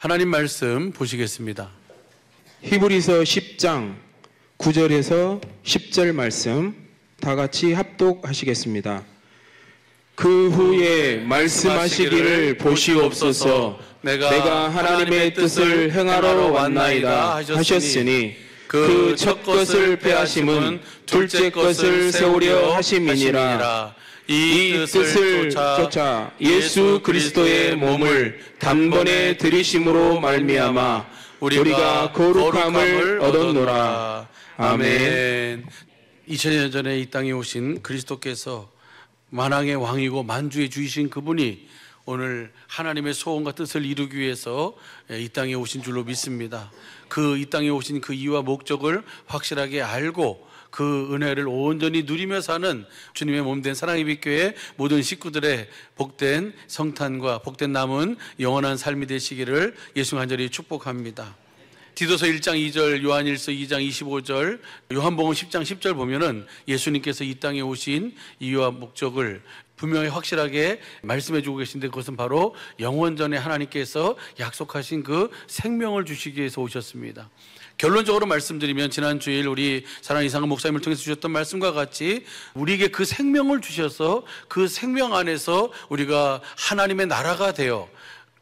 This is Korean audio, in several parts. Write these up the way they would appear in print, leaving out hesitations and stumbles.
하나님 말씀 보시겠습니다. 히브리서 10장 9절에서 10절 말씀 다 같이 합독하시겠습니다. 그 후에 말씀하시기를 보시옵소서. 내가 하나님의 뜻을 행하러 왔나이다 하셨으니 그 첫 것을 빼하심은 둘째 것을 세우려 하심이니라. 이 뜻을 쫓아 예수 그리스도의 몸을 단번에 들이심으로 말미암아 우리가 거룩함을 얻었노라. 아멘. 2000년 전에 이 땅에 오신 그리스도께서 만왕의 왕이고 만주의 주이신 그분이 오늘 하나님의 소원과 뜻을 이루기 위해서 이 땅에 오신 줄로 믿습니다. 이 땅에 오신 그 이유와 목적을 확실하게 알고 그 은혜를 온전히 누리며 사는 주님의 몸된 사랑의 빛교회 모든 식구들의 복된 성탄과 복된 남은 영원한 삶이 되시기를 예수 간절히 축복합니다. 디도서 1장 2절, 요한일서 2장 25절, 요한복음 10장 10절 보면은 예수님께서 이 땅에 오신 이유와 목적을 분명히 확실하게 말씀해 주고 계신데, 그것은 바로 영원전에 하나님께서 약속하신 그 생명을 주시기 위해서 오셨습니다. 결론적으로 말씀드리면 지난 주일 우리 사랑하는 이상한 목사님을 통해서 주셨던 말씀과 같이 우리에게 그 생명을 주셔서 그 생명 안에서 우리가 하나님의 나라가 되어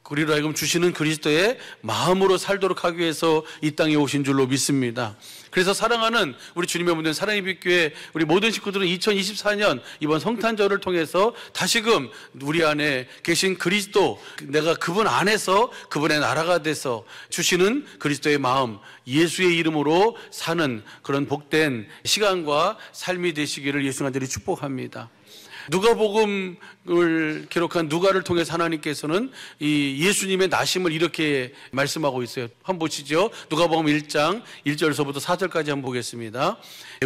우리로 하여금 주시는 그리스도의 마음으로 살도록 하기 위해서 이 땅에 오신 줄로 믿습니다. 그래서 사랑하는 우리 주님의 몸된 사랑의 빛교회 우리 모든 식구들은 2024년 이번 성탄절을 통해서 다시금 우리 안에 계신 그리스도, 내가 그분 안에서 그분의 나라가 돼서 주시는 그리스도의 마음, 예수의 이름으로 사는 그런 복된 시간과 삶이 되시기를 예수 간절히 축복합니다. 누가복음을 기록한 누가를 통해서 하나님께서는 이 예수님의 나심을 이렇게 말씀하고 있어요. 한번 보시죠. 누가복음 1장 1절서부터 4절까지 한번 보겠습니다.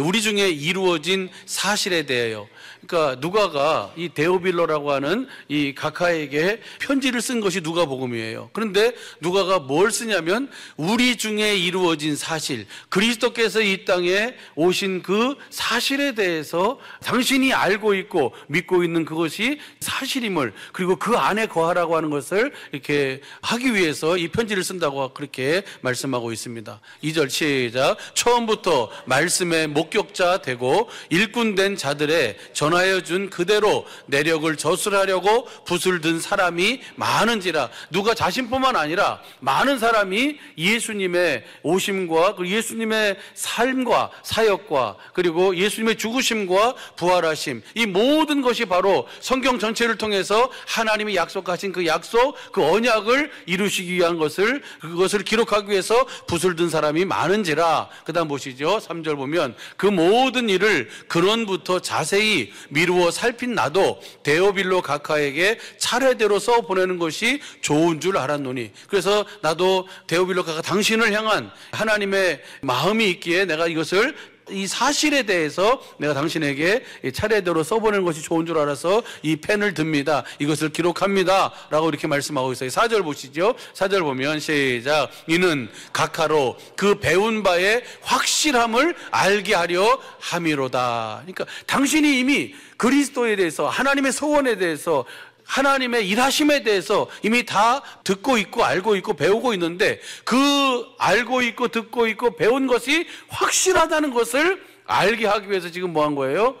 우리 중에 이루어진 사실에 대하여, 그러니까 누가가 이 데오빌로라고 하는 이 각하에게 편지를 쓴 것이 누가복음이에요. 그런데 누가가 뭘 쓰냐면 우리 중에 이루어진 사실, 그리스도께서 이 땅에 오신 그 사실에 대해서 당신이 알고 있고 믿고 있는 그것이 사실임을, 그리고 그 안에 거하라고 하는 것을 이렇게 하기 위해서 이 편지를 쓴다고 그렇게 말씀하고 있습니다. 2절 시작. 처음부터 말씀의 목격자 되고 일꾼된 자들의 전하여 준 그대로 내력을 저술하려고 붓을 든 사람이 많은지라. 누가 자신뿐만 아니라 많은 사람이 예수님의 오심과 그 예수님의 삶과 사역과 그리고 예수님의 죽으심과 부활하심, 이 모든 것이 바로 성경 전체를 통해서 하나님이 약속하신 그 약속, 그 언약을 이루시기 위한 그것을 기록하기 위해서 붓을 든 사람이 많은지라. 그 다음 보시죠. 3절 보면 그 모든 일을 근원부터 자세히 미루어 살핀 나도 데오빌로 각하에게 차례대로 써 보내는 것이 좋은 줄 알았노니. 그래서 나도 데오빌로 각하 당신을 향한 하나님의 마음이 있기에 내가 이것을, 이 사실에 대해서 내가 당신에게 차례대로 써보내는 것이 좋은 줄 알아서 이 펜을 듭니다. 이것을 기록합니다 라고 이렇게 말씀하고 있어요. 4절 보시죠. 4절 보면 시작. 이는 각하로 그 배운 바의 확실함을 알게 하려 함이로다. 그러니까 당신이 이미 그리스도에 대해서, 하나님의 소원에 대해서, 하나님의 일하심에 대해서 이미 다 듣고 있고 알고 있고 배우고 있는데, 그 알고 있고 듣고 있고 배운 것이 확실하다는 것을 알게 하기 위해서 지금 뭐 한 거예요?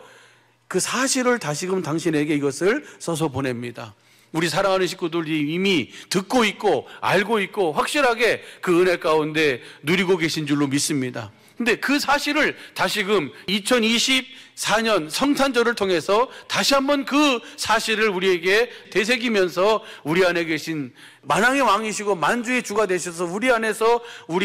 그 사실을 다시금 당신에게 이것을 써서 보냅니다. 우리 사랑하는 식구들이 이미 듣고 있고 알고 있고 확실하게 그 은혜 가운데 누리고 계신 줄로 믿습니다. 근데 그 사실을 다시금 2024년 성탄절을 통해서 다시 한번 그 사실을 우리에게 되새기면서 우리 안에 계신 만왕의 왕이시고 만주의 주가 되셔서 우리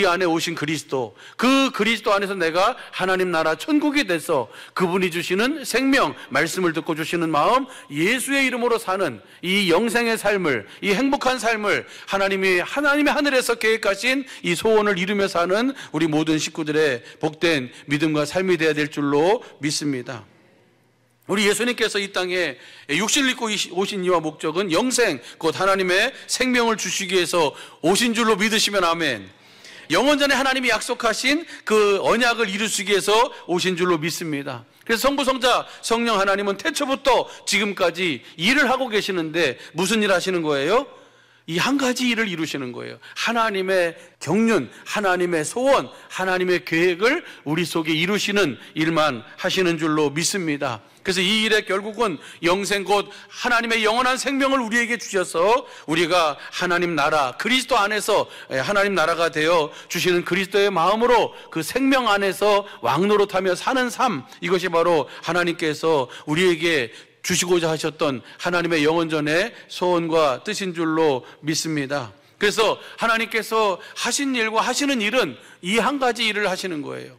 안에 오신 그리스도, 그 그리스도 안에서 내가 하나님 나라 천국이 돼서 그분이 주시는 생명, 말씀을 듣고 주시는 마음, 예수의 이름으로 사는 이 영생의 삶을, 이 행복한 삶을 하나님의 하늘에서 계획하신 이 소원을 이루며 사는 우리 모든 식구들의 복된 믿음과 삶이 되어야 될 줄로 믿습니다. 우리 예수님께서 이 땅에 육신을 입고 오신 이유와 목적은 영생, 곧 하나님의 생명을 주시기 위해서 오신 줄로 믿으시면 아멘. 영원전에 하나님이 약속하신 그 언약을 이루시기 위해서 오신 줄로 믿습니다. 그래서 성부, 성자, 성령 하나님은 태초부터 지금까지 일을 하고 계시는데 무슨 일 하시는 거예요? 이 한 가지 일을 이루시는 거예요. 하나님의 경륜, 하나님의 소원, 하나님의 계획을 우리 속에 이루시는 일만 하시는 줄로 믿습니다. 그래서 이 일에 결국은 영생 곧 하나님의 영원한 생명을 우리에게 주셔서 우리가 하나님 나라, 그리스도 안에서 하나님 나라가 되어 주시는 그리스도의 마음으로 그 생명 안에서 왕노릇하며 사는 삶, 이것이 바로 하나님께서 우리에게 주시고자 하셨던 하나님의 영원전의 소원과 뜻인 줄로 믿습니다. 그래서 하나님께서 하신 일과 하시는 일은 이 한 가지 일을 하시는 거예요.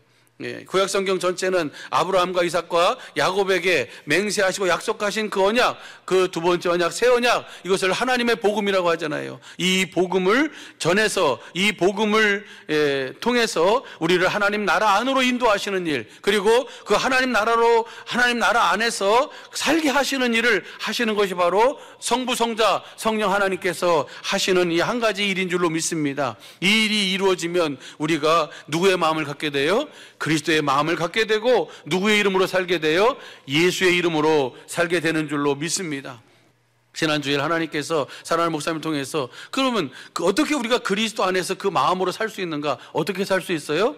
구약성경 전체는 아브라함과 이삭과 야곱에게 맹세하시고 약속하신 그 언약, 그 두 번째 언약, 새 언약, 이것을 하나님의 복음이라고 하잖아요. 이 복음을 전해서, 이 복음을 통해서 우리를 하나님 나라 안으로 인도하시는 일, 그리고 그 하나님 나라로, 하나님 나라 안에서 살게 하시는 일을 하시는 것이 바로 성부, 성자, 성령 하나님께서 하시는 이 한 가지 일인 줄로 믿습니다. 이 일이 이루어지면 우리가 누구의 마음을 갖게 돼요? 그리스도의 마음을 갖게 되고, 누구의 이름으로 살게 되어? 예수의 이름으로 살게 되는 줄로 믿습니다. 지난주에 하나님께서 사랑하는 목사님을 통해서 그러면 어떻게 우리가 그리스도 안에서 그 마음으로 살 수 있는가? 어떻게 살 수 있어요?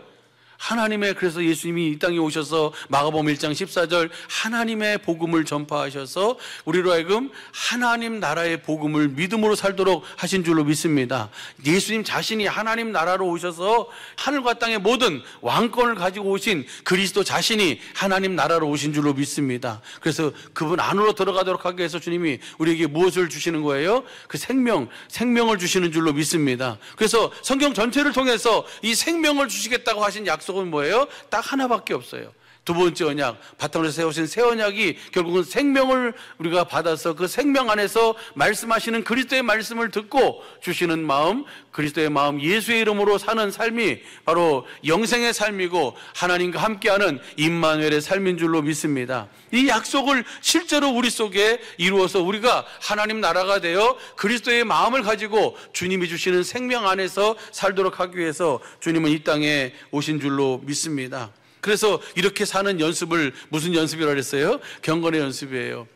하나님의, 그래서 예수님이 이 땅에 오셔서 마가복음 1장 14절 하나님의 복음을 전파하셔서 우리로 하여금 하나님 나라의 복음을 믿음으로 살도록 하신 줄로 믿습니다. 예수님 자신이 하나님 나라로 오셔서 하늘과 땅의 모든 왕권을 가지고 오신 그리스도 자신이 하나님 나라로 오신 줄로 믿습니다. 그래서 그분 안으로 들어가도록 하기 위해서 주님이 우리에게 무엇을 주시는 거예요? 그 생명을 주시는 줄로 믿습니다. 그래서 성경 전체를 통해서 이 생명을 주시겠다고 하신 약속은 뭐예요? 딱 하나밖에 없어요. 두 번째 언약, 바탕으로 세우신 새 언약이 결국은 생명을 우리가 받아서 그 생명 안에서 말씀하시는 그리스도의 말씀을 듣고 주시는 마음, 그리스도의 마음, 예수의 이름으로 사는 삶이 바로 영생의 삶이고 하나님과 함께하는 임마누엘의 삶인 줄로 믿습니다. 이 약속을 실제로 우리 속에 이루어서 우리가 하나님 나라가 되어 그리스도의 마음을 가지고 주님이 주시는 생명 안에서 살도록 하기 위해서 주님은 이 땅에 오신 줄로 믿습니다. 그래서 이렇게 사는 연습을 무슨 연습이라고 했어요? 경건의 연습이에요.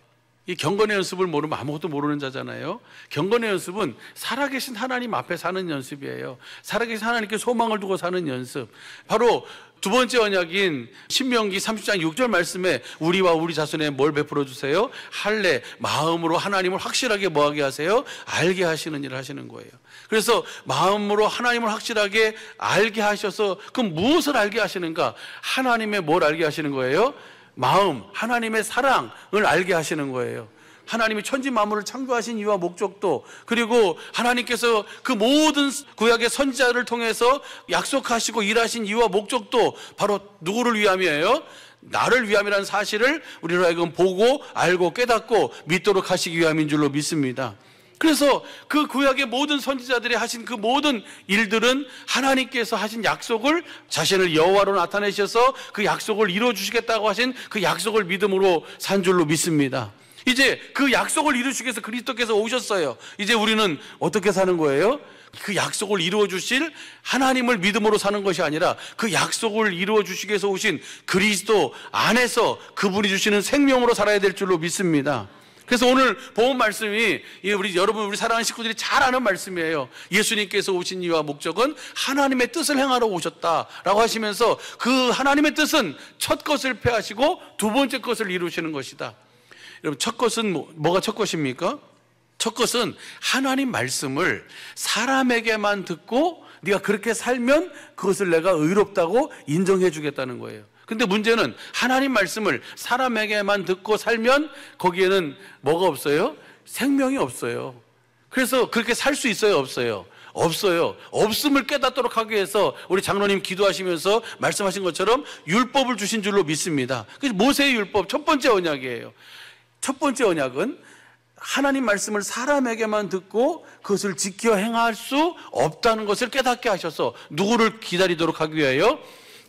이 경건의 연습을 모르면 아무것도 모르는 자잖아요. 경건의 연습은 살아계신 하나님 앞에 사는 연습이에요. 살아계신 하나님께 소망을 두고 사는 연습. 바로 두 번째 언약인 신명기 30장 6절 말씀에 우리와 우리 자손에 뭘 베풀어 주세요? 할례, 마음으로 하나님을 확실하게 뭐하게 하세요? 알게 하시는 일을 하시는 거예요. 그래서 마음으로 하나님을 확실하게 알게 하셔서 그럼 무엇을 알게 하시는가? 하나님의 뭘 알게 하시는 거예요? 마음, 하나님의 사랑을 알게 하시는 거예요. 하나님이 천지 만물을 창조하신 이유와 목적도, 그리고 하나님께서 그 모든 구약의 선지자를 통해서 약속하시고 일하신 이유와 목적도 바로 누구를 위함이에요? 나를 위함이라는 사실을 우리로 하여금 보고 알고 깨닫고 믿도록 하시기 위함인 줄로 믿습니다. 그래서 그 구약의 모든 선지자들이 하신 그 모든 일들은 하나님께서 하신 약속을 자신을 여호와로 나타내셔서 그 약속을 이루어주시겠다고 하신 그 약속을 믿음으로 산 줄로 믿습니다. 이제 그 약속을 이루시기 위해서 그리스도께서 오셨어요. 이제 우리는 어떻게 사는 거예요? 그 약속을 이루어주실 하나님을 믿음으로 사는 것이 아니라 그 약속을 이루어주시기 위해서 오신 그리스도 안에서 그분이 주시는 생명으로 살아야 될 줄로 믿습니다. 그래서 오늘 본 말씀이 우리 사랑하는 식구들이 잘 아는 말씀이에요. 예수님께서 오신 이유와 목적은 하나님의 뜻을 행하러 오셨다라고 하시면서 그 하나님의 뜻은 첫 것을 폐하시고 두 번째 것을 이루시는 것이다. 여러분, 첫 것은 뭐가 첫 것입니까? 첫 것은 하나님 말씀을 사람에게만 듣고 네가 그렇게 살면 그것을 내가 의롭다고 인정해 주겠다는 거예요. 근데 문제는 하나님 말씀을 사람에게만 듣고 살면 거기에는 뭐가 없어요? 생명이 없어요. 그래서 그렇게 살 수 있어요? 없어요? 없어요. 없음을 깨닫도록 하기 위해서 우리 장로님 기도하시면서 말씀하신 것처럼 율법을 주신 줄로 믿습니다. 그래서 모세의 율법 첫 번째 언약이에요. 첫 번째 언약은 하나님 말씀을 사람에게만 듣고 그것을 지켜 행할 수 없다는 것을 깨닫게 하셔서 누구를 기다리도록 하기 위하여?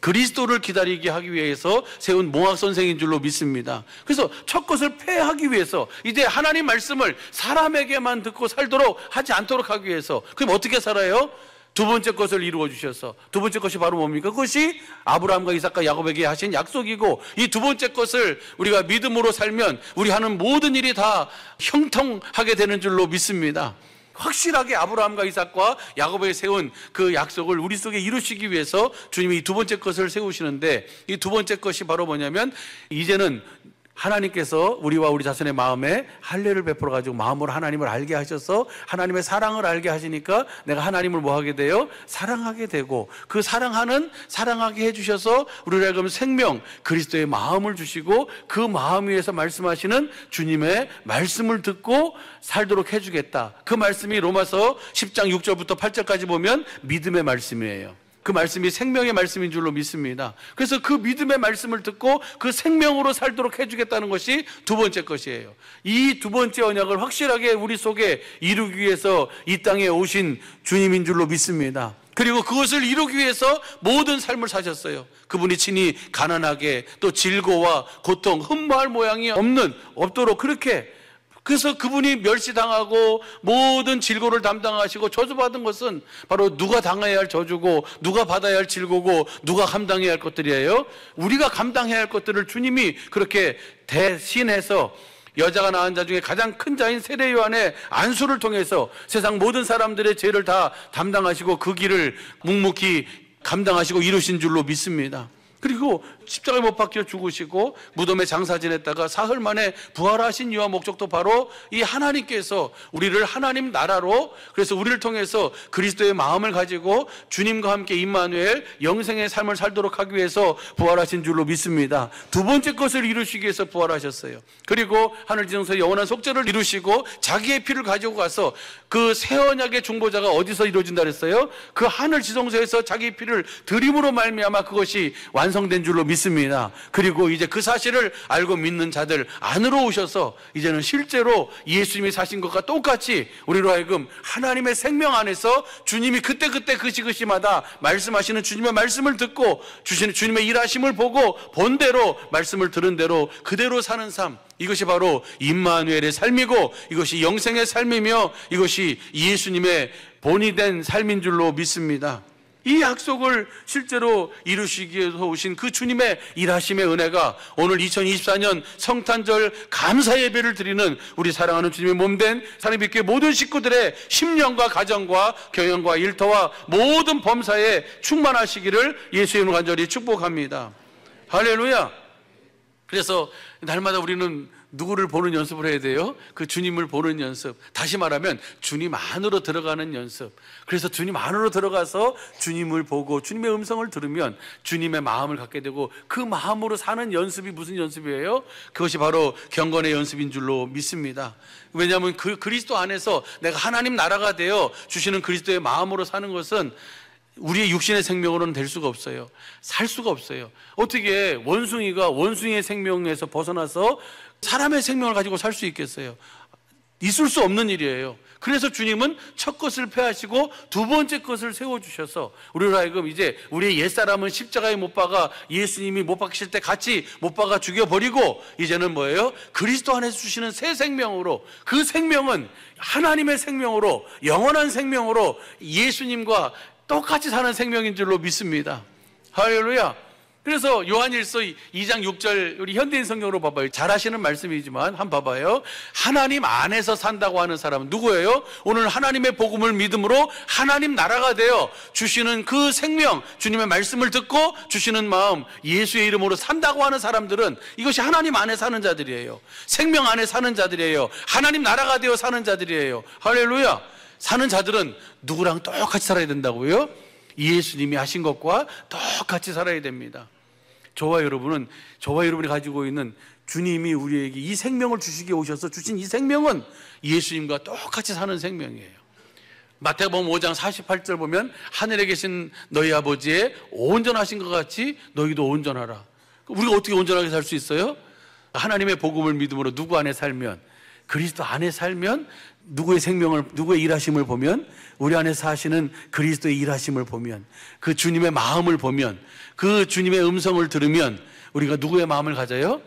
그리스도를 기다리게 하기 위해서 세운 몽학선생인 줄로 믿습니다. 그래서 첫 것을 폐하기 위해서 이제 하나님 말씀을 사람에게만 듣고 살도록 하지 않도록 하기 위해서, 그럼 어떻게 살아요? 두 번째 것을 이루어 주셔서, 두 번째 것이 바로 뭡니까? 그것이 아브라함과 이삭과 야곱에게 하신 약속이고, 이 두 번째 것을 우리가 믿음으로 살면 우리 하는 모든 일이 다 형통하게 되는 줄로 믿습니다. 확실하게 아브라함과 이삭과 야곱에 세운 그 약속을 우리 속에 이루시기 위해서 주님이 이 두 번째 것을 세우시는데, 이 두 번째 것이 바로 뭐냐면, 이제는 하나님께서 우리와 우리 자신의 마음에 할례를 베풀어 가지고 마음으로 하나님을 알게 하셔서 하나님의 사랑을 알게 하시니까 내가 하나님을 뭐 하게 돼요? 사랑하게 되고, 그 사랑하게 해주셔서 우리를 하여금 생명 그리스도의 마음을 주시고, 그 마음 위에서 말씀하시는 주님의 말씀을 듣고 살도록 해주겠다. 그 말씀이 로마서 10장 6절부터 8절까지 보면 믿음의 말씀이에요. 그 말씀이 생명의 말씀인 줄로 믿습니다. 그래서 그 믿음의 말씀을 듣고 그 생명으로 살도록 해주겠다는 것이 두 번째 것이에요. 이 두 번째 언약을 확실하게 우리 속에 이루기 위해서 이 땅에 오신 주님인 줄로 믿습니다. 그리고 그것을 이루기 위해서 모든 삶을 사셨어요. 그분이 친히 가난하게, 또 질고와 고통, 흠모할 모양이 없도록 그렇게, 그래서 그분이 멸시당하고 모든 질고를 담당하시고 저주받은 것은 바로 누가 당해야 할 저주고 누가 받아야 할 질고고 누가 감당해야 할 것들이에요. 우리가 감당해야 할 것들을 주님이 그렇게 대신해서 여자가 낳은 자 중에 가장 큰 자인 세례 요한의 안수를 통해서 세상 모든 사람들의 죄를 다 담당하시고 그 길을 묵묵히 감당하시고 이루신 줄로 믿습니다. 그리고 십자가에 못 박혀 죽으시고 무덤에 장사 지냈다가 사흘 만에 부활하신 이유와 목적도 바로 이 하나님께서 우리를 하나님 나라로, 그래서 우리를 통해서 그리스도의 마음을 가지고 주님과 함께 임마누엘 영생의 삶을 살도록 하기 위해서 부활하신 줄로 믿습니다. 두 번째 것을 이루시기 위해서 부활하셨어요. 그리고 하늘 지성소의 영원한 속죄를 이루시고 자기의 피를 가지고 가서 그 새 언약의 중보자가 어디서 이루어진다 그랬어요? 그 하늘 지성소에서 자기 피를 드림으로 말미암아 그것이 완성된 줄로 믿습니다. 그리고 이제 그 사실을 알고 믿는 자들 안으로 오셔서 이제는 실제로 예수님이 사신 것과 똑같이 우리로 하여금 하나님의 생명 안에서 주님이 그때그때 그 시마다 말씀하시는 주님의 말씀을 듣고 주시는 주님의 일하심을 보고 본대로 말씀을 들은 대로 그대로 사는 삶, 이것이 바로 임마누엘의 삶이고 이것이 영생의 삶이며 이것이 예수님의 본이 된 삶인 줄로 믿습니다. 이 약속을 실제로 이루시기 위해서 오신 그 주님의 일하심의 은혜가 오늘 2024년 성탄절 감사 예배를 드리는 우리 사랑하는 주님의 몸된 사랑의 빛교회 모든 식구들의 심령과 가정과 경영과 일터와 모든 범사에 충만하시기를 예수의 이름으로 간절히 축복합니다. 할렐루야. 그래서 날마다 우리는 누구를 보는 연습을 해야 돼요? 그 주님을 보는 연습. 다시 말하면 주님 안으로 들어가는 연습. 그래서 주님 안으로 들어가서 주님을 보고 주님의 음성을 들으면 주님의 마음을 갖게 되고 그 마음으로 사는 연습이 무슨 연습이에요? 그것이 바로 경건의 연습인 줄로 믿습니다. 왜냐하면 그 그리스도 안에서 내가 하나님 나라가 되어 주시는 그리스도의 마음으로 사는 것은 우리의 육신의 생명으로는 될 수가 없어요. 살 수가 없어요. 어떻게 원숭이가 원숭이의 생명에서 벗어나서 사람의 생명을 가지고 살 수 있겠어요? 있을 수 없는 일이에요. 그래서 주님은 첫 것을 폐하시고 두 번째 것을 세워주셔서 우리로 하여금 이제 우리의 옛사람은 십자가에 못 박아 예수님이 못 박히실 때 같이 못 박아 죽여버리고 이제는 뭐예요? 그리스도 안에서 주시는 새 생명으로, 그 생명은 하나님의 생명으로, 영원한 생명으로 예수님과 똑같이 사는 생명인 줄로 믿습니다. 할렐루야. 그래서 요한일서 2장 6절 우리 현대인 성경으로 봐봐요. 잘 아시는 말씀이지만 한번 봐봐요. 하나님 안에서 산다고 하는 사람은 누구예요? 오늘 하나님의 복음을 믿음으로 하나님 나라가 되어 주시는 그 생명, 주님의 말씀을 듣고 주시는 마음, 예수의 이름으로 산다고 하는 사람들은 이것이 하나님 안에 사는 자들이에요. 생명 안에 사는 자들이에요. 하나님 나라가 되어 사는 자들이에요. 할렐루야. 사는 자들은 누구랑 똑같이 살아야 된다고요? 예수님이 하신 것과 똑같이 살아야 됩니다. 저와 여러분이 가지고 있는 주님이 우리에게 이 생명을 주시게 오셔서 주신 이 생명은 예수님과 똑같이 사는 생명이에요. 마태복음 5장 48절 보면 하늘에 계신 너희 아버지의 온전하신 것 같이 너희도 온전하라. 우리가 어떻게 온전하게 살 수 있어요? 하나님의 복음을 믿음으로 누구 안에 살면, 그리스도 안에 살면, 누구의 생명을, 누구의 일하심을 보면, 우리 안에 사시는 그리스도의 일하심을 보면, 그 주님의 마음을 보면, 그 주님의 음성을 들으면 우리가 누구의 마음을 가져요?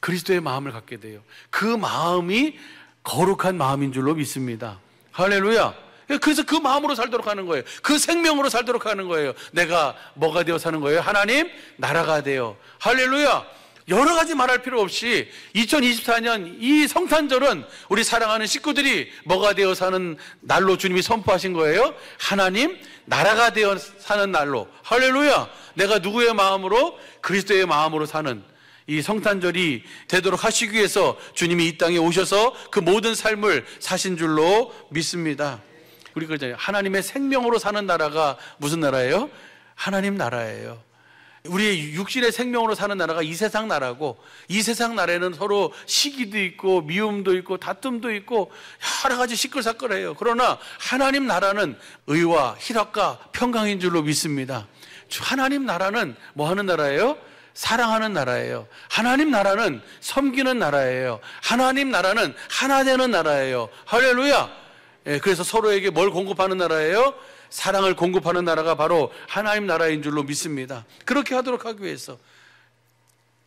그리스도의 마음을 갖게 돼요. 그 마음이 거룩한 마음인 줄로 믿습니다. 할렐루야. 그래서 그 마음으로 살도록 하는 거예요. 그 생명으로 살도록 하는 거예요. 내가 뭐가 되어 사는 거예요? 하나님 나라가 되어. 할렐루야. 여러 가지 말할 필요 없이 2024년 이 성탄절은 우리 사랑하는 식구들이 뭐가 되어 사는 날로 주님이 선포하신 거예요. 하나님 나라가 되어 사는 날로. 할렐루야. 내가 누구의 마음으로? 그리스도의 마음으로 사는 이 성탄절이 되도록 하시기 위해서 주님이 이 땅에 오셔서 그 모든 삶을 사신 줄로 믿습니다. 우리 그러잖아요. 하나님의 생명으로 사는 나라가 무슨 나라예요? 하나님 나라예요. 우리의 육신의 생명으로 사는 나라가 이 세상 나라고, 이 세상 나라에는 서로 시기도 있고 미움도 있고 다툼도 있고 여러 가지 시끌사끌해요. 그러나 하나님 나라는 의와 희락과 평강인 줄로 믿습니다. 하나님 나라는 뭐 하는 나라예요? 사랑하는 나라예요. 하나님 나라는 섬기는 나라예요. 하나님 나라는 하나 되는 나라예요. 할렐루야. 그래서 서로에게 뭘 공급하는 나라예요? 사랑을 공급하는 나라가 바로 하나님 나라인 줄로 믿습니다. 그렇게 하도록 하기 위해서.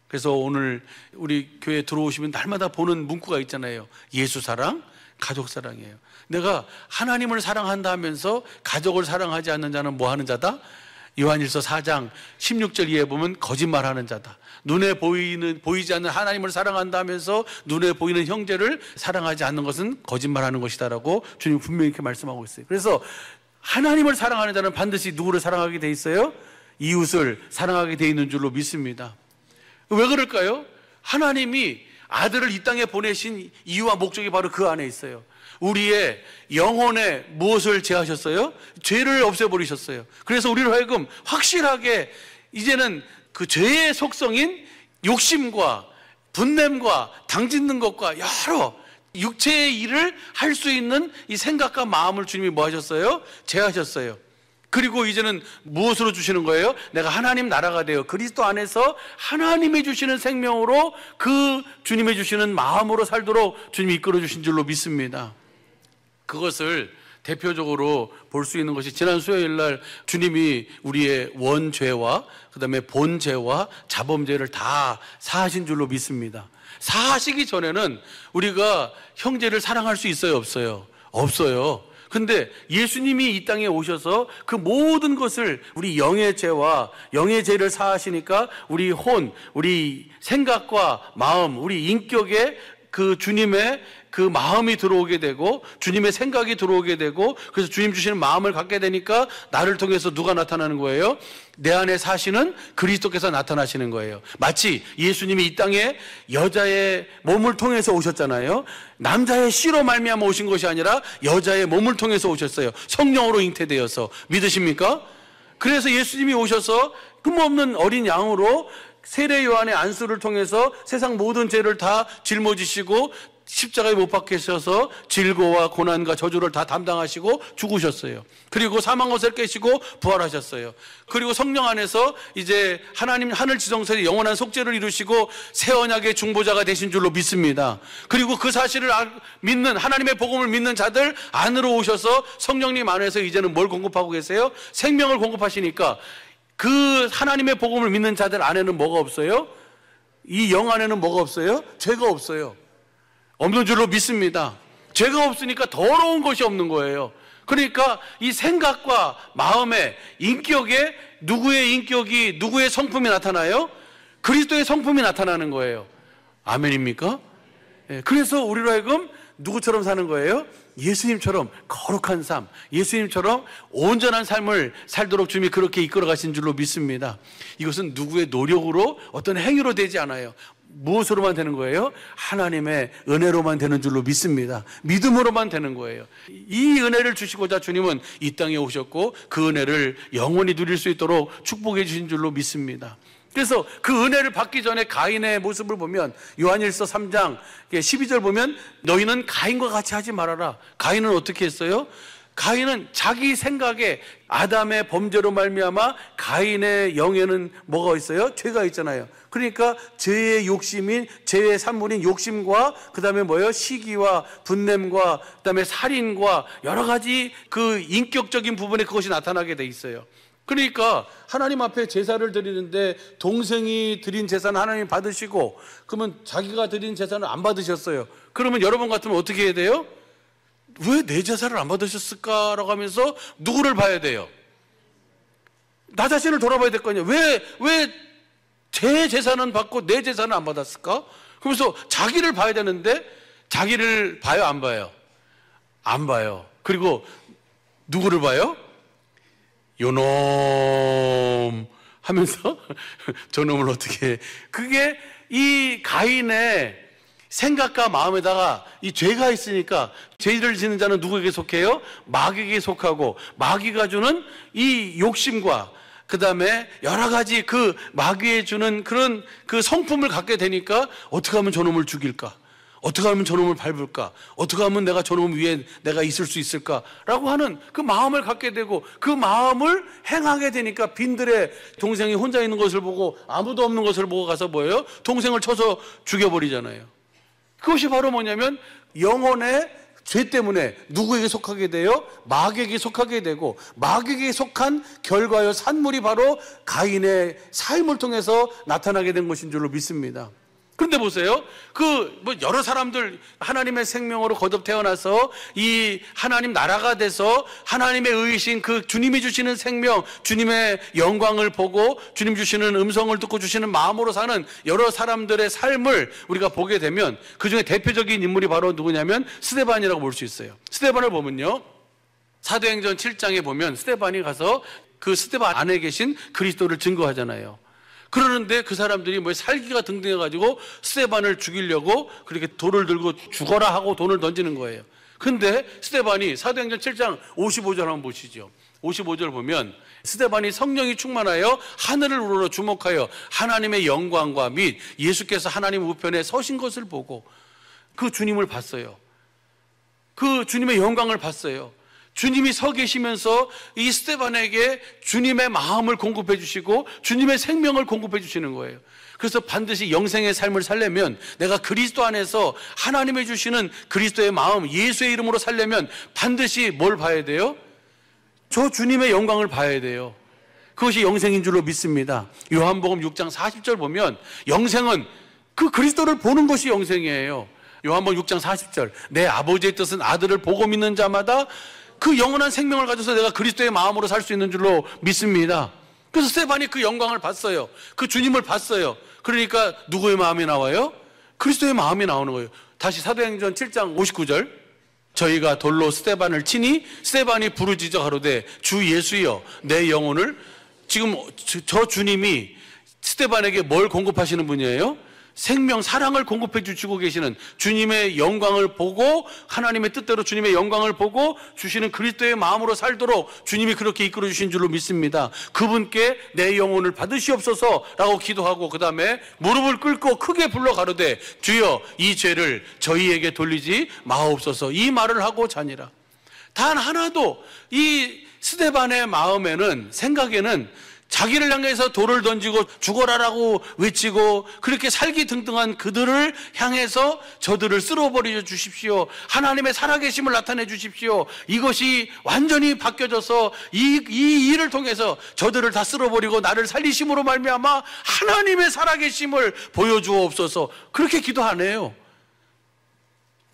그래서 오늘 우리 교회에 들어오시면 날마다 보는 문구가 있잖아요. 예수 사랑, 가족 사랑이에요. 내가 하나님을 사랑한다 하면서 가족을 사랑하지 않는 자는 뭐 하는 자다? 요한일서 4장 16절 이하에 보면 거짓말하는 자다. 눈에 보이지 않는 하나님을 사랑한다 하면서 눈에 보이는 형제를 사랑하지 않는 것은 거짓말하는 것이다라고 주님 분명히 이렇게 말씀하고 있어요. 그래서 하나님을 사랑하는 자는 반드시 누구를 사랑하게 돼 있어요? 이웃을 사랑하게 돼 있는 줄로 믿습니다. 왜 그럴까요? 하나님이 아들을 이 땅에 보내신 이유와 목적이 바로 그 안에 있어요. 우리의 영혼에 무엇을 제하셨어요? 죄를 없애버리셨어요. 그래서 우리를 하여금 확실하게 이제는 그 죄의 속성인 욕심과 분냄과 당짓는 것과 여러 육체의 일을 할 수 있는 이 생각과 마음을 주님이 뭐 하셨어요? 제하셨어요. 그리고 이제는 무엇으로 주시는 거예요? 내가 하나님 나라가 되어 그리스도 안에서 하나님이 주시는 생명으로 그 주님이 주시는 마음으로 살도록 주님이 이끌어 주신 줄로 믿습니다. 그것을 대표적으로 볼 수 있는 것이 지난 수요일 날 주님이 우리의 원죄와 그다음에 본죄와 자범죄를 다 사하신 줄로 믿습니다. 사하시기 전에는 우리가 형제를 사랑할 수 있어요, 없어요? 없어요. 근데 예수님이 이 땅에 오셔서 그 모든 것을 우리 영의 죄와 영의 죄를 사하시니까 우리 혼, 우리 생각과 마음, 우리 인격에 그 주님의 그 마음이 들어오게 되고 주님의 생각이 들어오게 되고 그래서 주님 주시는 마음을 갖게 되니까 나를 통해서 누가 나타나는 거예요? 내 안에 사시는 그리스도께서 나타나시는 거예요. 마치 예수님이 이 땅에 여자의 몸을 통해서 오셨잖아요. 남자의 씨로 말미암아 오신 것이 아니라 여자의 몸을 통해서 오셨어요. 성령으로 잉태되어서. 믿으십니까? 그래서 예수님이 오셔서 흠없는 어린 양으로 세례 요한의 안수를 통해서 세상 모든 죄를 다 짊어지시고 십자가에 못 박히셔서 질고와 고난과 저주를 다 담당하시고 죽으셨어요. 그리고 사망 것을 깨시고 부활하셨어요. 그리고 성령 안에서 이제 하나님 하늘 지성소에 영원한 속죄를 이루시고 새 언약의 중보자가 되신 줄로 믿습니다. 그리고 그 사실을 믿는 하나님의 복음을 믿는 자들 안으로 오셔서 성령님 안에서 이제는 뭘 공급하고 계세요? 생명을 공급하시니까 그 하나님의 복음을 믿는 자들 안에는 뭐가 없어요? 이 영 안에는 뭐가 없어요? 죄가 없어요. 없는 줄로 믿습니다. 죄가 없으니까 더러운 것이 없는 거예요. 그러니까 이 생각과 마음의 인격에 누구의 인격이 누구의 성품이 나타나요? 그리스도의 성품이 나타나는 거예요. 아멘입니까? 그래서 우리로 하여금 누구처럼 사는 거예요? 예수님처럼 거룩한 삶, 예수님처럼 온전한 삶을 살도록 주님이 그렇게 이끌어 가신 줄로 믿습니다. 이것은 누구의 노력으로 어떤 행위로 되지 않아요. 무엇으로만 되는 거예요? 하나님의 은혜로만 되는 줄로 믿습니다. 믿음으로만 되는 거예요. 이 은혜를 주시고자 주님은 이 땅에 오셨고 그 은혜를 영원히 누릴 수 있도록 축복해 주신 줄로 믿습니다. 그래서 그 은혜를 받기 전에 가인의 모습을 보면 요한일서 3장 12절 보면 너희는 가인과 같이 하지 말아라. 가인은 어떻게 했어요? 가인은 자기 생각에 아담의 범죄로 말미암아 가인의 영에는 뭐가 있어요? 죄가 있잖아요. 그러니까 죄의 욕심인 죄의 산물인 욕심과 그다음에 뭐예요? 시기와 분냄과 그다음에 살인과 여러 가지 그 인격적인 부분에 그것이 나타나게 돼 있어요. 그러니까 하나님 앞에 제사를 드리는데 동생이 드린 제사는 하나님 받으시고 그러면 자기가 드린 제사는 안 받으셨어요. 그러면 여러분 같으면 어떻게 해야 돼요? 왜 내 제사를 안 받으셨을까라고 하면서 누구를 봐야 돼요? 나 자신을 돌아봐야 될 거 아니에요. 왜 제 재산은 받고 내 재산은 안 받았을까? 그러면서 자기를 봐야 되는데 자기를 봐요, 안 봐요? 안 봐요. 그리고 누구를 봐요? 요놈 하면서 저놈을 어떻게 해? 그게 이 가인의 생각과 마음에다가 이 죄가 있으니까 죄를 짓는 자는 누구에게 속해요? 마귀에게 속하고, 마귀가 주는 이 욕심과 그 다음에 여러 가지 그 마귀에 주는 그런 그 성품을 갖게 되니까 어떻게 하면 저놈을 죽일까? 어떻게 하면 저놈을 밟을까? 어떻게 하면 내가 저놈 위에 내가 있을 수 있을까? 라고 하는 그 마음을 갖게 되고, 그 마음을 행하게 되니까 빈들의 동생이 혼자 있는 것을 보고 아무도 없는 것을 보고 가서 뭐예요? 동생을 쳐서 죽여버리잖아요. 그것이 바로 뭐냐면 영혼의 죄 때문에 누구에게 속하게 돼요? 마귀에게 속하게 되고, 마귀에게 속한 결과요 산물이 바로 가인의 삶을 통해서 나타나게 된 것인 줄로 믿습니다. 그런데 보세요. 여러 사람들 하나님의 생명으로 거듭 태어나서 이 하나님 나라가 돼서 하나님의 의이신 그 주님이 주시는 생명, 주님의 영광을 보고 주님 주시는 음성을 듣고 주시는 마음으로 사는 여러 사람들의 삶을 우리가 보게 되면 그 중에 대표적인 인물이 바로 누구냐면 스데반이라고 볼 수 있어요. 스데반을 보면요. 사도행전 7장에 보면 스데반이 가서 그 스데반 안에 계신 그리스도를 증거하잖아요. 그러는데 그 사람들이 뭐 살기가 등등해가지고 스데반을 죽이려고 그렇게 돌을 들고 죽어라 하고 돈을 던지는 거예요. 근데 스데반이 사도행전 7장 55절 한번 보시죠. 55절 보면 스데반이 성령이 충만하여 하늘을 우러러 주목하여 하나님의 영광과 및 예수께서 하나님 우편에 서신 것을 보고 그 주님을 봤어요. 그 주님의 영광을 봤어요. 주님이 서 계시면서 이 스데반에게 주님의 마음을 공급해 주시고 주님의 생명을 공급해 주시는 거예요. 그래서 반드시 영생의 삶을 살려면 내가 그리스도 안에서 하나님이 주시는 그리스도의 마음, 예수의 이름으로 살려면 반드시 뭘 봐야 돼요? 저 주님의 영광을 봐야 돼요. 그것이 영생인 줄로 믿습니다. 요한복음 6장 40절 보면 영생은 그 그리스도를 보는 것이 영생이에요. 요한복음 6장 40절 내 아버지의 뜻은 아들을 보고 믿는 자마다 그 영원한 생명을 가져서 내가 그리스도의 마음으로 살 수 있는 줄로 믿습니다. 그래서 스데반이 그 영광을 봤어요. 그 주님을 봤어요. 그러니까 누구의 마음이 나와요? 그리스도의 마음이 나오는 거예요. 다시 사도행전 7장 59절 저희가 돌로 스데반을 치니 스데반이 부르짖어 가로되 주 예수여 내 영혼을, 지금 저 주님이 스데반에게 뭘 공급하시는 분이에요? 생명, 사랑을 공급해 주시고 계시는 주님의 영광을 보고 하나님의 뜻대로 주님의 영광을 보고 주시는 그리스도의 마음으로 살도록 주님이 그렇게 이끌어 주신 줄로 믿습니다. 그분께 내 영혼을 받으시옵소서라고 기도하고 그 다음에 무릎을 꿇고 크게 불러 가로되 주여 이 죄를 저희에게 돌리지 마옵소서, 이 말을 하고 자니라. 단 하나도 이 스데반의 마음에는, 생각에는 자기를 향해서 돌을 던지고 죽어라라고 외치고 그렇게 살기 등등한 그들을 향해서 저들을 쓸어버려 주십시오, 하나님의 살아계심을 나타내 주십시오, 이것이 완전히 바뀌어져서 이 일을 통해서 저들을 다 쓸어버리고 나를 살리심으로 말미암아 하나님의 살아계심을 보여주옵소서, 그렇게 기도 안 해요.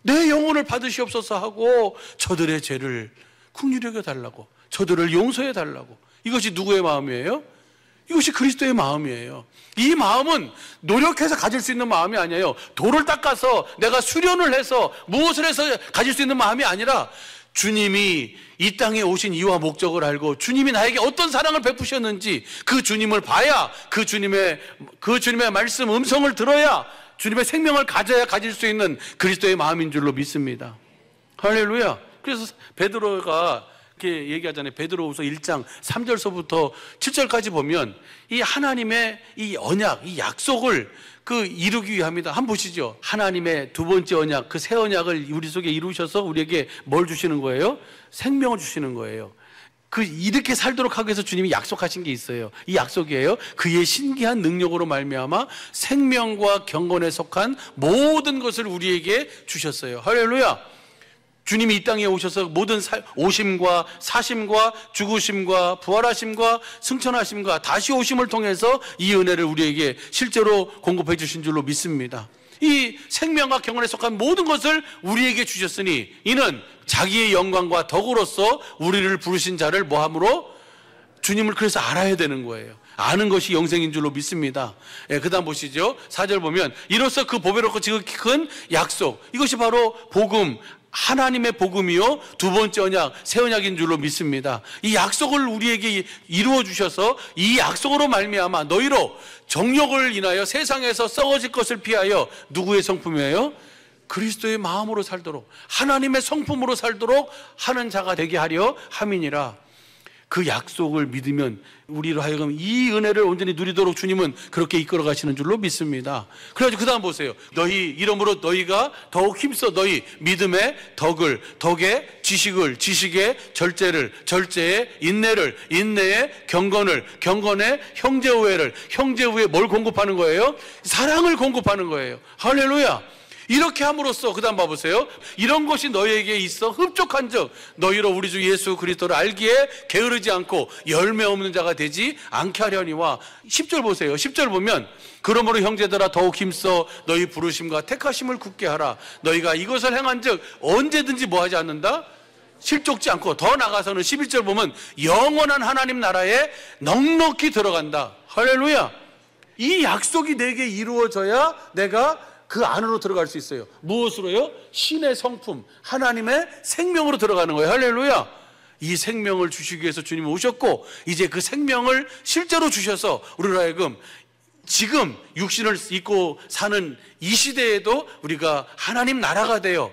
내 영혼을 받으시옵소서 하고 저들의 죄를 긍휼히 여겨 달라고, 저들을 용서해 달라고. 이것이 누구의 마음이에요? 이것이 그리스도의 마음이에요. 이 마음은 노력해서 가질 수 있는 마음이 아니에요. 돌을 닦아서 내가 수련을 해서 무엇을 해서 가질 수 있는 마음이 아니라 주님이 이 땅에 오신 이유와 목적을 알고 주님이 나에게 어떤 사랑을 베푸셨는지 그 주님을 봐야 그 주님의 말씀 음성을 들어야 주님의 생명을 가져야 가질 수 있는 그리스도의 마음인 줄로 믿습니다. 할렐루야. 그래서 베드로가 이렇게 얘기하잖아요. 베드로후서 1장 3절서부터 7절까지 보면 이 하나님의 이 언약, 이 약속을 이루기 위함이다. 한번 보시죠. 하나님의 두 번째 언약, 그 새 언약을 우리 속에 이루셔서 우리에게 뭘 주시는 거예요? 생명을 주시는 거예요. 이렇게 살도록 하기 위해서 주님이 약속하신 게 있어요. 이 약속이에요. 그의 신기한 능력으로 말미암아 생명과 경건에 속한 모든 것을 우리에게 주셨어요. 할렐루야. 주님이 이 땅에 오셔서 모든 오심과 사심과 죽으심과 부활하심과 승천하심과 다시 오심을 통해서 이 은혜를 우리에게 실제로 공급해 주신 줄로 믿습니다. 이 생명과 경건에 속한 모든 것을 우리에게 주셨으니 이는 자기의 영광과 덕으로서 우리를 부르신 자를 뭐함으로? 주님을 그래서 알아야 되는 거예요. 아는 것이 영생인 줄로 믿습니다. 예, 그 다음 보시죠. 4절 보면 이로써 그 보배롭고 지극히 큰 약속, 이것이 바로 복음, 하나님의 복음이요 두 번째 언약, 새 언약인 줄로 믿습니다. 이 약속을 우리에게 이루어 주셔서 이 약속으로 말미암아 너희로 정욕을 인하여 세상에서 썩어질 것을 피하여 누구의 성품이에요? 그리스도의 마음으로 살도록, 하나님의 성품으로 살도록 하는 자가 되게 하려 함이니라. 그 약속을 믿으면 우리로 하여금 이 은혜를 온전히 누리도록 주님은 그렇게 이끌어 가시는 줄로 믿습니다. 그래가지고 그 다음 보세요. 너희 이러므로 너희가 더욱 힘써 너희 믿음의 덕을, 덕의 지식을, 지식의 절제를, 절제의 인내를, 인내의 경건을, 경건의 형제우애를, 형제우애 뭘 공급하는 거예요? 사랑을 공급하는 거예요. 할렐루야. 이렇게 함으로써 그 다음 봐보세요. 이런 것이 너희에게 있어 흡족한 적 너희로 우리 주 예수 그리스도를 알기에 게으르지 않고 열매 없는 자가 되지 않게 하려니와. 10절 보세요. 10절 보면 그러므로 형제들아 더욱 힘써 너희 부르심과 택하심을 굳게 하라. 너희가 이것을 행한 적 언제든지 뭐하지 않는다? 실족지 않고, 더 나가서는 11절 보면 영원한 하나님 나라에 넉넉히 들어간다. 할렐루야. 이 약속이 내게 이루어져야 내가 그 안으로 들어갈 수 있어요. 무엇으로요? 신의 성품, 하나님의 생명으로 들어가는 거예요. 할렐루야. 이 생명을 주시기 위해서 주님이 오셨고, 이제 그 생명을 실제로 주셔서 우리로 하여금 지금 육신을 입고 사는 이 시대에도 우리가 하나님 나라가 되어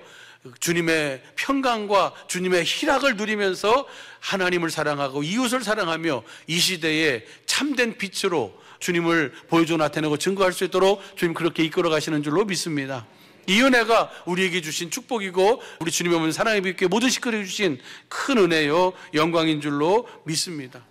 주님의 평강과 주님의 희락을 누리면서 하나님을 사랑하고 이웃을 사랑하며 이 시대에 참된 빛으로 주님을 보여줘 나타내고 증거할 수 있도록 주님 그렇게 이끌어 가시는 줄로 믿습니다. 이 은혜가 우리에게 주신 축복이고 우리 주님의 오면 사랑에 비게 모든 시끄러 주신 큰 은혜요 영광인 줄로 믿습니다.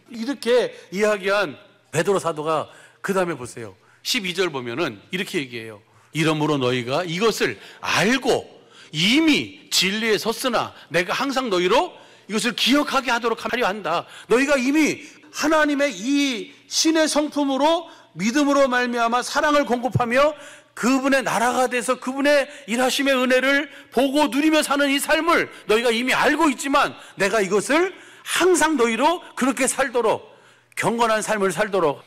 이렇게 이야기한 베드로 사도가 그 다음에 보세요. 12절 보면은 이렇게 얘기해요. 이러므로 너희가 이것을 알고 이미 진리에 섰으나 내가 항상 너희로 이것을 기억하게 하도록 하려 한다. 너희가 이미 하나님의 이 신의 성품으로 믿음으로 말미암아 사랑을 공급하며 그분의 나라가 돼서 그분의 일하심의 은혜를 보고 누리며 사는 이 삶을 너희가 이미 알고 있지만 내가 이것을 항상 너희로 그렇게 살도록, 경건한 삶을 살도록,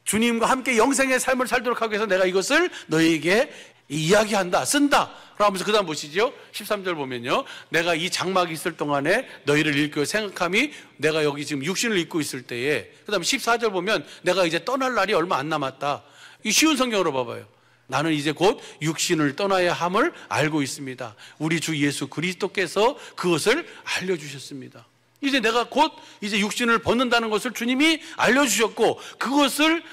주님과 함께 영생의 삶을 살도록 하기 위해서 내가 이것을 너희에게 이야기한다, 쓴다 라면서 그 다음 보시죠. 13절 보면요, 내가 이 장막이 있을 동안에 너희를 일깨워 생각함이 내가 여기 지금 육신을 입고 있을 때에, 그 다음 14절 보면 내가 이제 떠날 날이 얼마 안 남았다. 이 쉬운 성경으로 봐봐요. 나는 이제 곧 육신을 떠나야 함을 알고 있습니다. 우리 주 예수 그리스도께서 그것을 알려주셨습니다. 이제 내가 곧 이제 육신을 벗는다는 것을 주님이 알려주셨고, 그것을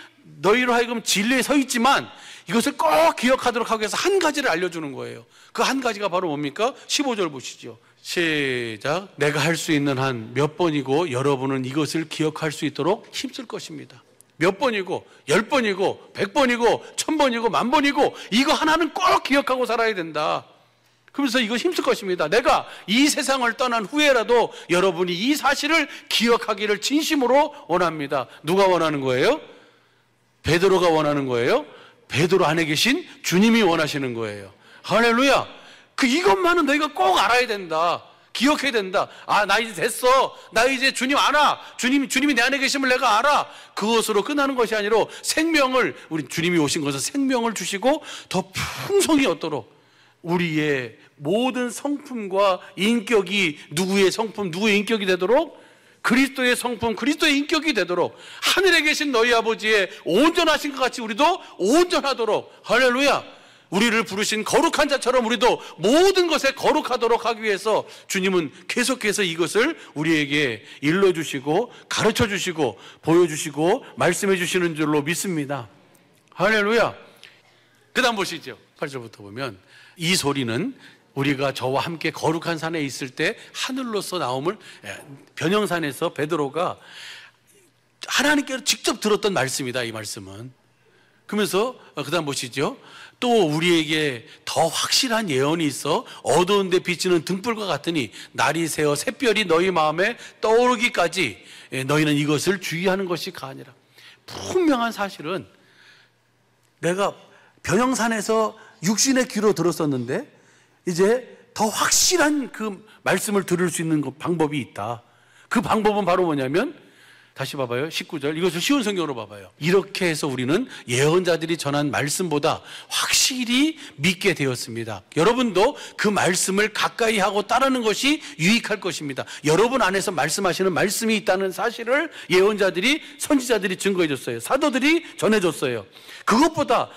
너희로 하여금 진리에 서 있지만 이것을 꼭 기억하도록 하기 위해서 한 가지를 알려주는 거예요. 그 한 가지가 바로 뭡니까? 15절 보시죠. 시작. 내가 할 수 있는 한 몇 번이고 여러분은 이것을 기억할 수 있도록 힘쓸 것입니다. 몇 번이고 10번이고 100번이고 1000번이고 10,000번이고 이거 하나는 꼭 기억하고 살아야 된다. 그러면서 이거 힘쓸 것입니다. 내가 이 세상을 떠난 후에라도 여러분이 이 사실을 기억하기를 진심으로 원합니다. 누가 원하는 거예요? 베드로가 원하는 거예요? 베드로 안에 계신 주님이 원하시는 거예요. 할렐루야. 이것만은 너희가 꼭 알아야 된다. 기억해야 된다. 아, 나 이제 됐어. 나 이제 주님 알아. 주님이 내 안에 계심을 내가 알아. 그것으로 끝나는 것이 아니라 생명을, 우리 주님이 오신 것은 생명을 주시고 더 풍성히 얻도록 우리의 모든 성품과 인격이 누구의 성품, 누구의 인격이 되도록, 그리스도의 성품, 그리스도의 인격이 되도록, 하늘에 계신 너희 아버지의 온전하신 것 같이 우리도 온전하도록, 할렐루야, 우리를 부르신 거룩한 자처럼 우리도 모든 것에 거룩하도록 하기 위해서 주님은 계속해서 이것을 우리에게 일러주시고 가르쳐주시고 보여주시고 말씀해 주시는 줄로 믿습니다. 할렐루야. 그 다음 보시죠. 8절부터 보면 이 소리는 우리가 저와 함께 거룩한 산에 있을 때 하늘로서 나옴을, 변형산에서 베드로가 하나님께로 직접 들었던 말씀이다. 이 말씀은. 그러면서 그 다음 보시죠. 또 우리에게 더 확실한 예언이 있어 어두운 데 비치는 등불과 같으니 날이 새어 샛별이 너희 마음에 떠오르기까지 너희는 이것을 주의하는 것이 가아니라. 분명한 사실은 내가 변형산에서 육신의 귀로 들었었는데 이제 더 확실한 그 말씀을 들을 수 있는 방법이 있다. 그 방법은 바로 뭐냐면 다시 봐봐요. 19절. 이것을 쉬운 성경으로 봐봐요. 이렇게 해서 우리는 예언자들이 전한 말씀보다 확실히 믿게 되었습니다. 여러분도 그 말씀을 가까이 하고 따르는 것이 유익할 것입니다. 여러분 안에서 말씀하시는 말씀이 있다는 사실을 예언자들이, 선지자들이 증거해 줬어요. 사도들이 전해줬어요. 그것보다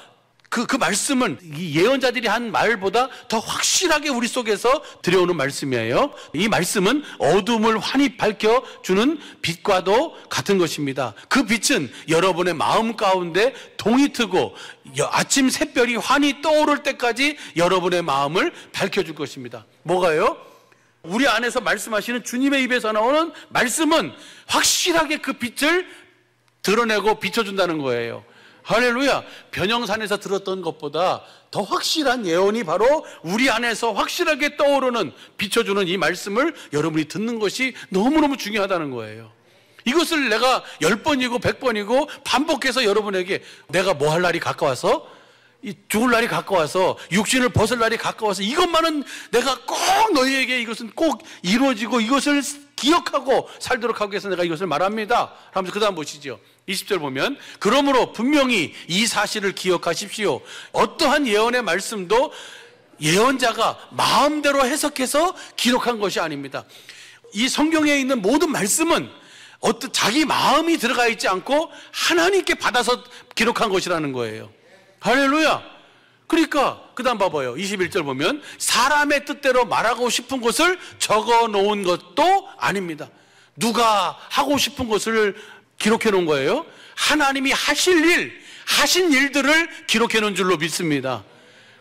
그 말씀은 이 예언자들이 한 말보다 더 확실하게 우리 속에서 들여오는 말씀이에요. 이 말씀은 어둠을 환히 밝혀주는 빛과도 같은 것입니다. 그 빛은 여러분의 마음 가운데 동이 트고 아침 샛별이 환히 떠오를 때까지 여러분의 마음을 밝혀줄 것입니다. 뭐가요? 우리 안에서 말씀하시는 주님의 입에서 나오는 말씀은 확실하게 그 빛을 드러내고 비춰준다는 거예요. 할렐루야. 변형산에서 들었던 것보다 더 확실한 예언이 바로 우리 안에서 확실하게 떠오르는, 비춰주는 이 말씀을 여러분이 듣는 것이 너무너무 중요하다는 거예요. 이것을 내가 10번이고 100번이고 반복해서 여러분에게 내가 뭐 할 날이 가까워서, 죽을 날이 가까워서, 육신을 벗을 날이 가까워서, 이것만은 내가 꼭 너희에게 이것은 꼭 이루어지고 이것을 기억하고 살도록 하기 위해서 내가 이것을 말합니다 하면서 그 다음 보시죠. 20절 보면, 그러므로 분명히 이 사실을 기억하십시오. 어떠한 예언의 말씀도 예언자가 마음대로 해석해서 기록한 것이 아닙니다. 이 성경에 있는 모든 말씀은 어떤 자기 마음이 들어가 있지 않고 하나님께 받아서 기록한 것이라는 거예요. 할렐루야. 그러니까 그 다음 봐봐요. 21절 보면, 사람의 뜻대로 말하고 싶은 것을 적어 놓은 것도 아닙니다. 누가 하고 싶은 것을 기록해 놓은 거예요? 하나님이 하신 일들을 기록해 놓은 줄로 믿습니다.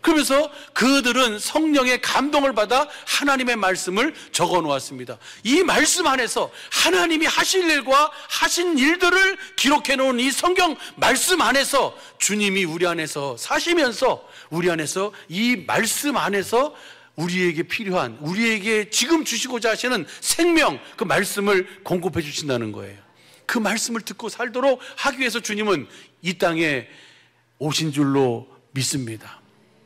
그러면서 그들은 성령의 감동을 받아 하나님의 말씀을 적어 놓았습니다. 이 말씀 안에서 하나님이 하실 일과 하신 일들을 기록해 놓은 이 성경 말씀 안에서 주님이 우리 안에서 사시면서 우리 안에서 이 말씀 안에서 우리에게 필요한, 우리에게 지금 주시고자 하시는 생명, 그 말씀을 공급해 주신다는 거예요. 그 말씀을 듣고 살도록 하기 위해서 주님은 이 땅에 오신 줄로 믿습니다.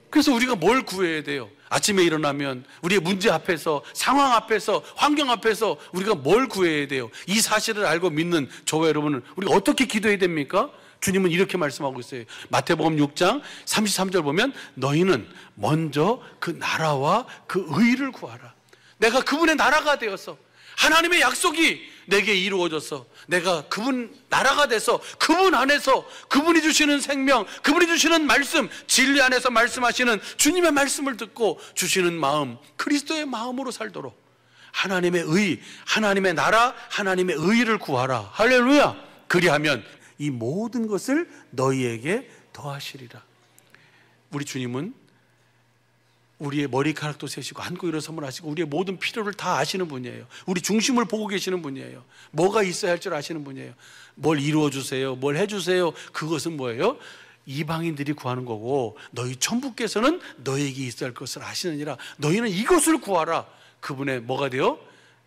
그래서 우리가 뭘 구해야 돼요? 아침에 일어나면 우리의 문제 앞에서, 상황 앞에서, 환경 앞에서 우리가 뭘 구해야 돼요? 이 사실을 알고 믿는 저와 여러분은 우리가 어떻게 기도해야 됩니까? 주님은 이렇게 말씀하고 있어요. 마태복음 6장 33절 보면, 너희는 먼저 그 나라와 그 의를 구하라. 내가 그분의 나라가 되어서 하나님의 약속이 내게 이루어져서 내가 그분 나라가 돼서 그분 안에서 그분이 주시는 생명, 그분이 주시는 말씀, 진리 안에서 말씀하시는 주님의 말씀을 듣고 주시는 마음, 그리스도의 마음으로 살도록 하나님의 의, 하나님의 나라, 하나님의 의를 구하라. 할렐루야. 그리하면 이 모든 것을 너희에게 더하시리라. 우리 주님은 우리의 머리카락도 세시고 안고 일어서면 하시고 우리의 모든 필요를 다 아시는 분이에요. 우리 중심을 보고 계시는 분이에요. 뭐가 있어야 할 줄 아시는 분이에요. 뭘 이루어주세요, 뭘 해주세요, 그것은 뭐예요? 이방인들이 구하는 거고, 너희 천부께서는 너희에게 있어야 할 것을 아시느니라. 너희는 이것을 구하라. 그분의 뭐가 돼요?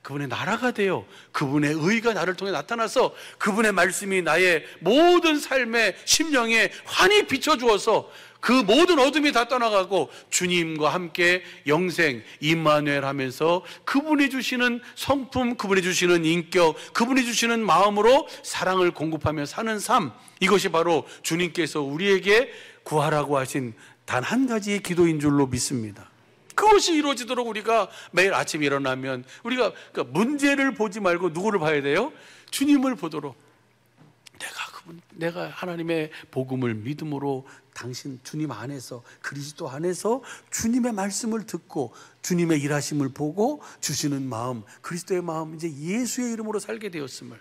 그분의 나라가 돼요. 그분의 의가 나를 통해 나타나서 그분의 말씀이 나의 모든 삶의 심령에 환히 비춰주어서 그 모든 어둠이 다 떠나가고 주님과 함께 영생 임마누엘 하면서 그분이 주시는 성품, 그분이 주시는 인격, 그분이 주시는 마음으로 사랑을 공급하며 사는 삶, 이것이 바로 주님께서 우리에게 구하라고 하신 단 한 가지의 기도인 줄로 믿습니다. 그것이 이루어지도록 우리가 매일 아침 일어나면 우리가 문제를 보지 말고 누구를 봐야 돼요? 주님을 보도록, 내가 하나님의 복음을 믿음으로 당신 주님 안에서, 그리스도 안에서 주님의 말씀을 듣고 주님의 일하심을 보고 주시는 마음, 그리스도의 마음, 이제 예수의 이름으로 살게 되었음을,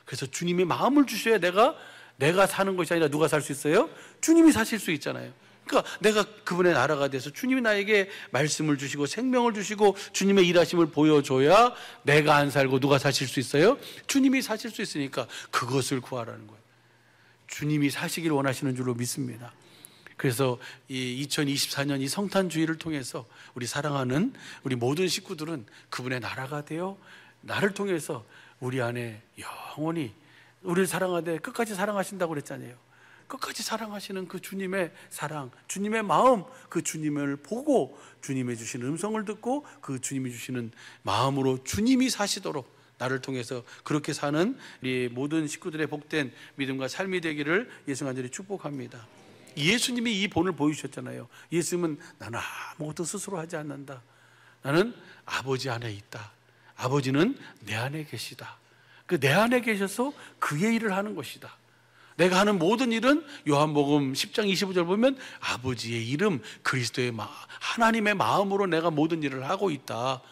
그래서 주님의 마음을 주셔야 내가 사는 것이 아니라 누가 살 수 있어요? 주님이 사실 수 있잖아요. 그러니까 내가 그분의 나라가 돼서 주님이 나에게 말씀을 주시고 생명을 주시고 주님의 일하심을 보여줘야 내가 안 살고 누가 사실 수 있어요? 주님이 사실 수 있으니까 그것을 구하라는 거예요. 주님이 사시길 원하시는 줄로 믿습니다. 그래서 이 2024년 이 성탄주의를 통해서 우리 사랑하는 우리 모든 식구들은 그분의 나라가 되어 나를 통해서 우리 안에 영원히 우리를 사랑하되 끝까지 사랑하신다고 그랬잖아요. 끝까지 사랑하시는 그 주님의 사랑, 주님의 마음, 그 주님을 보고 주님이 주시는 음성을 듣고 그 주님이 주시는 마음으로 주님이 사시도록 나를 통해서 그렇게 사는 우리 모든 식구들의 복된 믿음과 삶이 되기를 예수 간절히 축복합니다. 예수님이 이 본을 보여주셨잖아요. 예수님은 나는 아무것도 스스로 하지 않는다. 나는 아버지 안에 있다. 아버지는 내 안에 계시다. 그 내 안에 계셔서 그의 일을 하는 것이다. 내가 하는 모든 일은 요한복음 10장 25절 보면 아버지의 이름 그리스도의 하나님의 마음으로 내가 모든 일을 하고 있다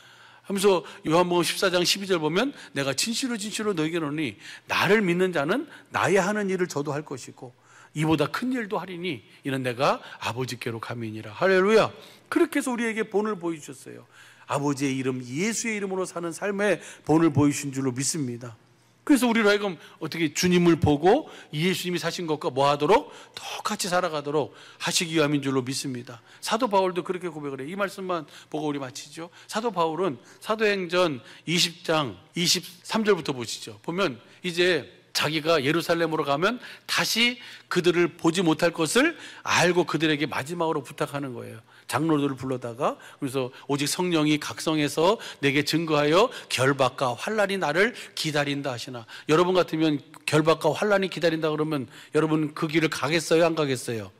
하면서 요한복음 14장 12절 보면 내가 진실로 너에게 이르노니 나를 믿는 자는 나의 하는 일을 저도 할 것이고 이보다 큰 일도 하리니 이는 내가 아버지께로 감이니라. 할렐루야. 그렇게 해서 우리에게 본을 보여주셨어요. 아버지의 이름 예수의 이름으로 사는 삶의 본을 보여주신 줄로 믿습니다. 그래서 우리로 하여금 어떻게 주님을 보고 예수님이 사신 것과 뭐 하도록 똑같이 살아가도록 하시기 위함인 줄로 믿습니다. 사도 바울도 그렇게 고백을 해요. 이 말씀만 보고 우리 마치죠. 사도 바울은 사도행전 20장 23절부터 보시죠. 보면 이제 자기가 예루살렘으로 가면 다시 그들을 보지 못할 것을 알고 그들에게 마지막으로 부탁하는 거예요. 장로들을 불러다가 그래서 오직 성령이 각성해서 내게 증거하여 결박과 환난이 나를 기다린다 하시나. 여러분 같으면 결박과 환난이 기다린다 그러면 여러분 그 길을 가겠어요? 안 가겠어요?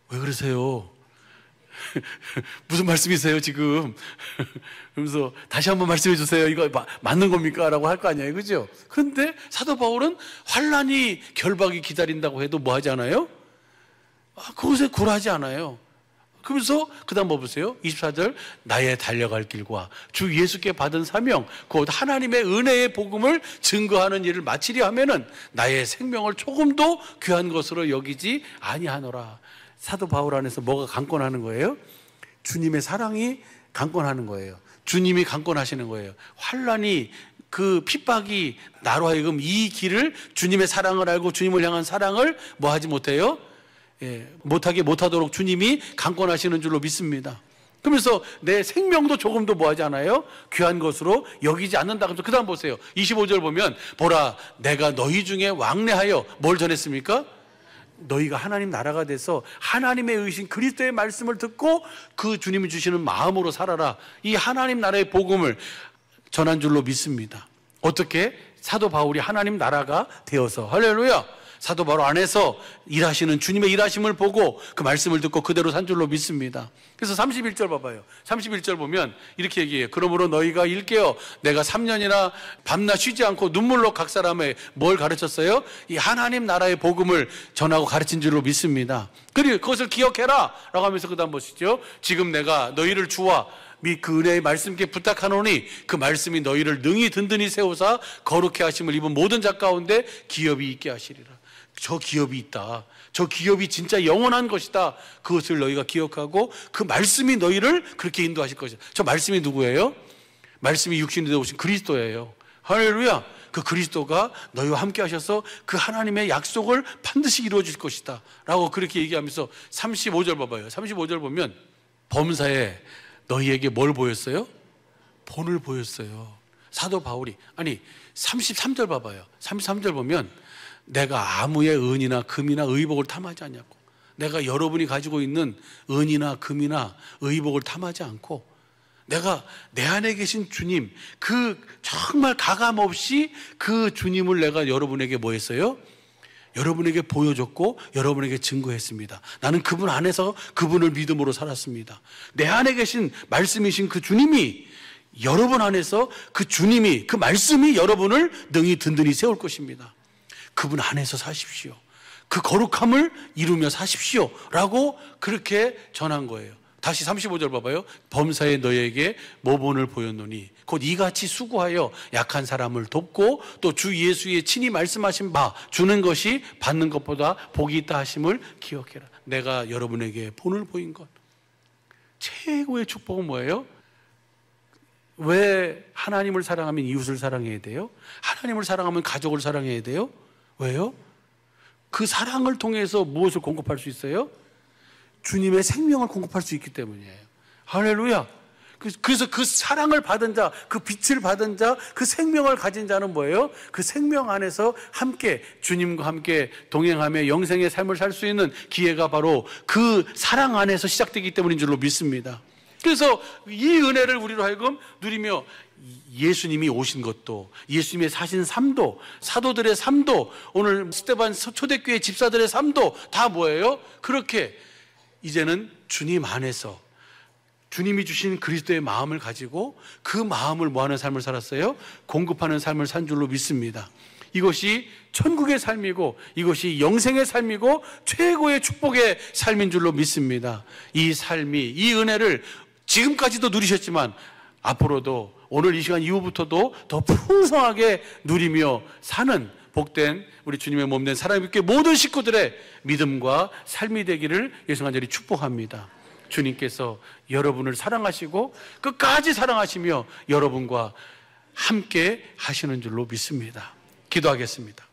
왜 그러세요? 무슨 말씀이세요 지금? 그러면서 다시 한번 말씀해 주세요. 이거 맞는 겁니까? 라고 할 거 아니에요, 그죠? 그런데 사도 바울은 환난이 결박이 기다린다고 해도 뭐 하지 않아요? 그것에 굴하지 않아요. 그러면서 그 다음 뭐 보세요? 24절 나의 달려갈 길과 주 예수께 받은 사명 곧 하나님의 은혜의 복음을 증거하는 일을 마치려 하면은 나의 생명을 조금도 귀한 것으로 여기지 아니하노라. 사도 바울 안에서 뭐가 강권하는 거예요? 주님의 사랑이 강권하는 거예요. 주님이 강권하시는 거예요. 환난이 그 핍박이 나로 하여금 이 길을 주님의 사랑을 알고 주님을 향한 사랑을 뭐 하지 못해요? 못하도록 주님이 강권하시는 줄로 믿습니다. 그러면서 내 생명도 조금도 뭐 하지 않아요? 귀한 것으로 여기지 않는다. 그 다음 보세요. 25절 보면 보라 내가 너희 중에 왕래하여 뭘 전했습니까? 너희가 하나님 나라가 돼서 하나님의 의신 그리스도의 말씀을 듣고 그 주님이 주시는 마음으로 살아라. 이 하나님 나라의 복음을 전한 줄로 믿습니다. 어떻게? 사도 바울이 하나님 나라가 되어서. 할렐루야. 사도 바울 안에서 일하시는 주님의 일하심을 보고 그 말씀을 듣고 그대로 산 줄로 믿습니다. 그래서 31절 봐봐요. 31절 보면 이렇게 얘기해요. 그러므로 너희가 일깨어 내가 3년이나 밤낮 쉬지 않고 눈물로 각 사람에 뭘 가르쳤어요? 이 하나님 나라의 복음을 전하고 가르친 줄로 믿습니다. 그리고 그것을 기억해라 라고 하면서 그 다음 보시죠. 지금 내가 너희를 주와 및 그 은혜의 말씀께 부탁하노니 그 말씀이 너희를 능히 든든히 세우사 거룩해 하심을 입은 모든 자 가운데 기업이 있게 하시리라. 저 기업이 있다. 저 기업이 진짜 영원한 것이다. 그것을 너희가 기억하고 그 말씀이 너희를 그렇게 인도하실 것이다. 저 말씀이 누구예요? 말씀이 육신이 되어 오신 그리스도예요. 할렐루야. 그 그리스도가 너희와 함께 하셔서 그 하나님의 약속을 반드시 이루어 주실 것이다 라고 그렇게 얘기하면서 35절 봐봐요. 35절 보면 범사에 너희에게 뭘 보였어요? 본을 보였어요. 사도 바울이. 아니 33절 봐봐요. 33절 보면 내가 아무의 은이나 금이나 의복을 탐하지 않냐고. 내가 여러분이 가지고 있는 은이나 금이나 의복을 탐하지 않고 내가 내 안에 계신 주님 그 정말 가감없이 그 주님을 내가 여러분에게 뭐 했어요? 여러분에게 보여줬고 여러분에게 증거했습니다. 나는 그분 안에서 그분을 믿음으로 살았습니다. 내 안에 계신 말씀이신 그 주님이 여러분 안에서 그 주님이 그 말씀이 여러분을 능히 든든히 세울 것입니다. 그분 안에서 사십시오. 그 거룩함을 이루며 사십시오 라고 그렇게 전한 거예요. 다시 35절 봐봐요. 범사에 너희에게 모본을 보였노니 곧 이같이 수고하여 약한 사람을 돕고 또 주 예수의 친히 말씀하신 바 주는 것이 받는 것보다 복이 있다 하심을 기억해라. 내가 여러분에게 본을 보인 것. 최고의 축복은 뭐예요? 왜 하나님을 사랑하면 이웃을 사랑해야 돼요? 하나님을 사랑하면 가족을 사랑해야 돼요? 왜요? 그 사랑을 통해서 무엇을 공급할 수 있어요? 주님의 생명을 공급할 수 있기 때문이에요. 할렐루야. 그래서 그 사랑을 받은 자, 그 빛을 받은 자, 그 생명을 가진 자는 뭐예요? 그 생명 안에서 함께 주님과 함께 동행하며 영생의 삶을 살 수 있는 기회가 바로 그 사랑 안에서 시작되기 때문인 줄로 믿습니다. 그래서 이 은혜를 우리로 하여금 누리며 예수님이 오신 것도, 예수님의 사신 삶도, 사도들의 삶도, 오늘 스데반 초대교회 집사들의 삶도 다 뭐예요? 그렇게 이제는 주님 안에서 주님이 주신 그리스도의 마음을 가지고 그 마음을 뭐하는 삶을 살았어요? 공급하는 삶을 산 줄로 믿습니다. 이것이 천국의 삶이고 이것이 영생의 삶이고 최고의 축복의 삶인 줄로 믿습니다. 이 삶이, 이 은혜를 지금까지도 누리셨지만 앞으로도 오늘 이 시간 이후부터도 더 풍성하게 누리며 사는 복된 우리 주님의 몸된 사랑의 교회 모든 식구들의 믿음과 삶이 되기를 예수 간절히 축복합니다. 주님께서 여러분을 사랑하시고 끝까지 사랑하시며 여러분과 함께 하시는 줄로 믿습니다. 기도하겠습니다.